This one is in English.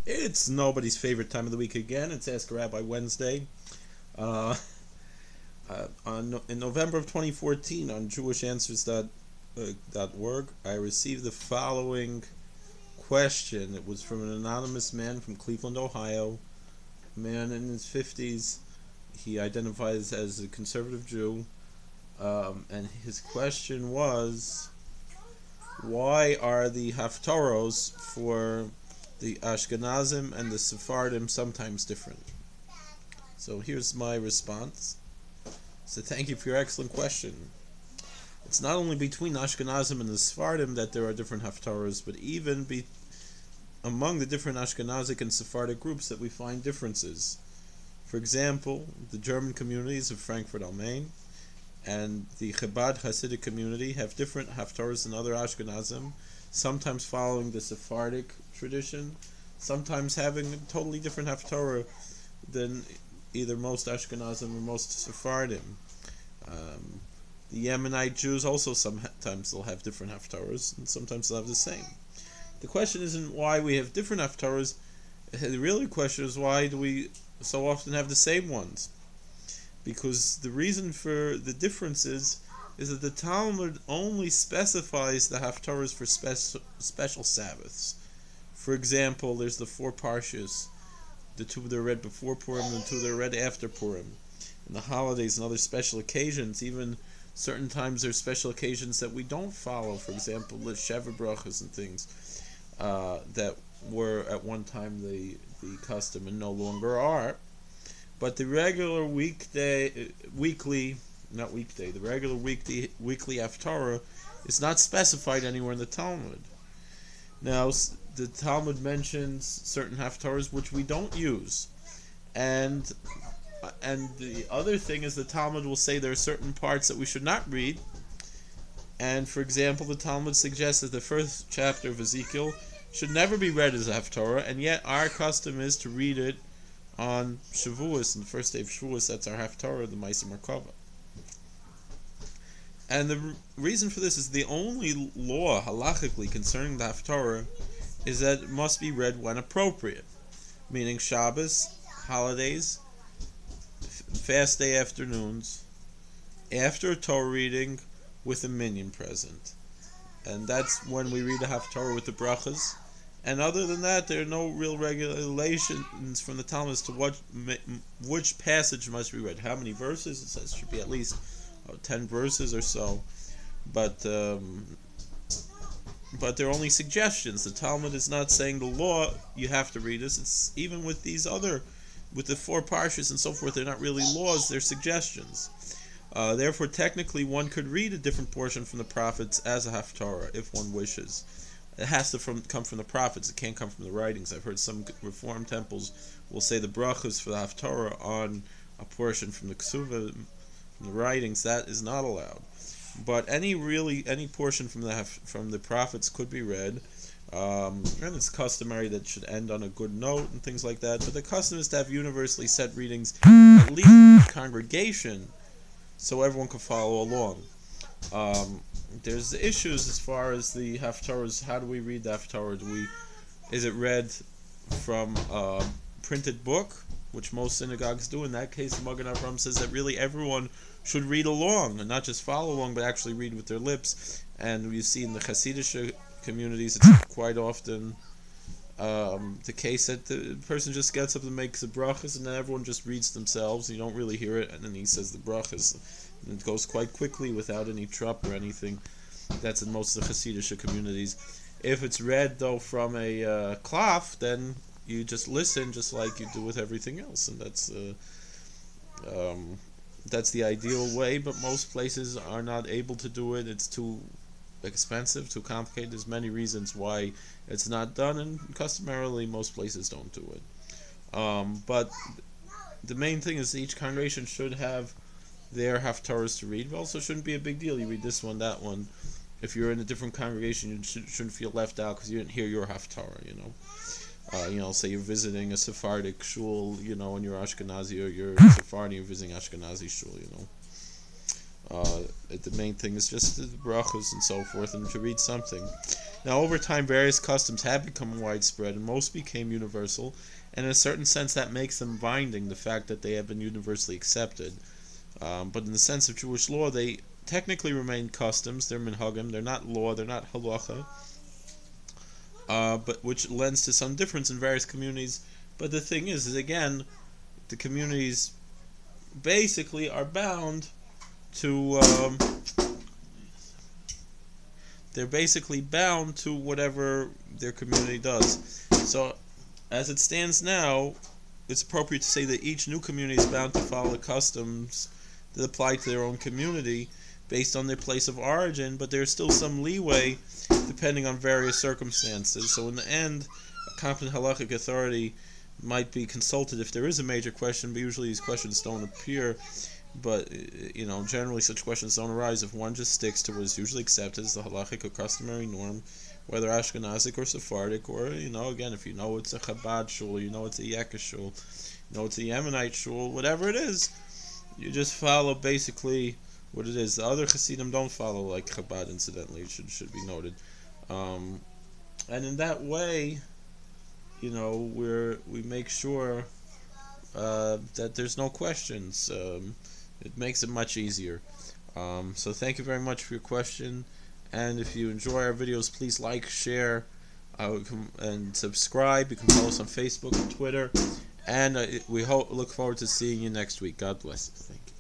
It's nobody's favorite time of the week again. It's Ask Rabbi Wednesday. Uh, in November of 2014, on JewishAnswers.org, I received the following question. It was from an anonymous man from Cleveland, Ohio, a man in his 50s. He identifies as a conservative Jew, and his question was, why are the Haftaros for the Ashkenazim and the Sephardim sometimes different? So here's my response. So thank you for your excellent question. It's not only between Ashkenazim and the Sephardim that there are different Haftaros, but even among the different Ashkenazic and Sephardic groups that we find differences. For example, the German communities of Frankfurt am Main and the Chabad Hasidic community have different Haftaros than other Ashkenazim, sometimes following the Sephardic tradition, sometimes having a totally different Haftarah than either most Ashkenazim or most Sephardim. The Yemenite Jews also sometimes they'll have different Haftarahs, and sometimes they'll have the same. The question isn't why we have different Haftarahs. The real question is, why do we so often have the same ones? Because the reason for the differences is that the Talmud only specifies the Haftarahs for special Sabbaths. For example, there's the four Parshas, the two that are read before Purim and the two that are read after Purim. And the holidays and other special occasions, even certain times there's special occasions that we don't follow. For example, the Sheva Brachas and things that were at one time the custom and no longer are. But the regular weekly Haftarah is not specified anywhere in the Talmud. Now, the Talmud mentions certain Haftarahs which we don't use, and the other thing is the Talmud will say there are certain parts that we should not read. And for example, the Talmud suggests that the first chapter of Ezekiel should never be read as a Haftarah, and yet our custom is to read it on Shavuos, on the first day of Shavuos. That's our Haftarah, the Ma'aseh Merkava. And the reason for this is the only law halachically concerning the Haftarah is that it must be read when appropriate, meaning Shabbos, holidays, fast day afternoons, after a Torah reading with a minyan present. And that's when we read the Haftarah with the brachas. And other than that, there are no real regulations from the Talmud as to which passage must be read. How many verses? It says it should be at least 10 verses or so. But they're only suggestions. The Talmud is not saying the law, you have to read this. It's even with these with the four parshas and so forth, they're not really laws, they're suggestions. Therefore, technically, one could read a different portion from the prophets as a Haftarah, if one wishes. It has to come from the prophets. It can't come from the writings. I've heard some Reform temples will say the brachas for the Haftarah on a portion from the Ksuva, from the writings. That is not allowed. But any portion from the prophets could be read, and it's customary that it should end on a good note and things like that. But the custom is to have universally set readings, at least in the congregation, so everyone can follow along. There's issues as far as the Haftarahs. How do we read the Haftarah? Is it read from a printed book, which most synagogues do? In that case, the Magen Avraham says that really everyone should read along, and not just follow along, but actually read with their lips. And you see in the Hasidic communities, it's quite often the case that the person just gets up and makes the brachas, and then everyone just reads themselves. You don't really hear it, and then he says the brachas. And it goes quite quickly without any trup or anything. That's in most of the Hasidic communities. If it's read, though, from a klaf, then you just listen just like you do with everything else. And that's the ideal way, but most places are not able to do it. It's too expensive, too complicated. There's many reasons why it's not done, and customarily most places don't do it. But the main thing is each congregation should have their Haftarahs to read. It also shouldn't be a big deal. You read this one, that one. If you're in a different congregation, you shouldn't feel left out because you didn't hear your Haftarah, say you're visiting a Sephardic shul, and you're Ashkenazi, or you're Sephardi, you're visiting Ashkenazi shul, the main thing is just the brachas and so forth, and to read something. Now, over time, various customs have become widespread, and most became universal, and in a certain sense, that makes them binding, the fact that they have been universally accepted. But in the sense of Jewish law, they technically remain customs, they're minhagim, they're not law, they're not halacha, but which lends to some difference in various communities. But the thing is again, the communities basically are bound to they're basically bound to whatever their community does. So as it stands now, it's appropriate to say that each new community is bound to follow customs that apply to their own community based on their place of origin, but there's still some leeway depending on various circumstances. So in the end, a competent halachic authority might be consulted if there is a major question, but usually these questions don't appear. But generally such questions don't arise if one just sticks to what is usually accepted as the halachic or customary norm, whether Ashkenazic or Sephardic, or again, if you know it's a Chabad shul, it's a Yekka shul, it's a Yemenite shul, whatever it is, you just follow basically what it is. The other Hasidim don't follow like Chabad, incidentally, it should be noted. And in that way, we make sure that there's no questions. It makes it much easier. So thank you very much for your question, and if you enjoy our videos, please like, share, and subscribe. You can follow us on Facebook and Twitter, and we look forward to seeing you next week. God bless you. Thank you.